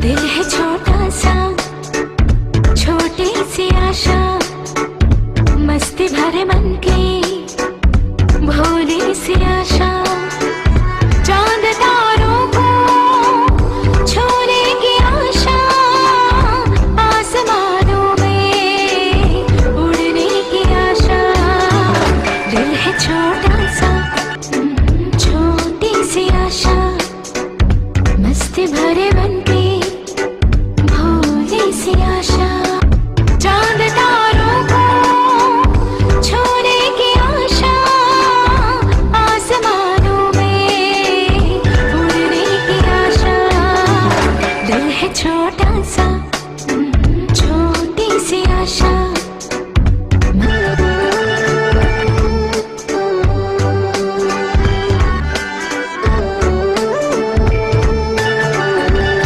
दिल है छोटा सा, छोटी सी आशा, मस्ती भरे मन की भोली सी आशा। चांद तारों को छूने की आशा, आसमानों में उड़ने की आशा। दिल है छोटा सा, छोटी सी आशा, मस्ती भरे मन की भोली सी आशा। चांद तारों को छूने की आशा, आसमानों में उड़ने की आशा। दिल है छोटा सा,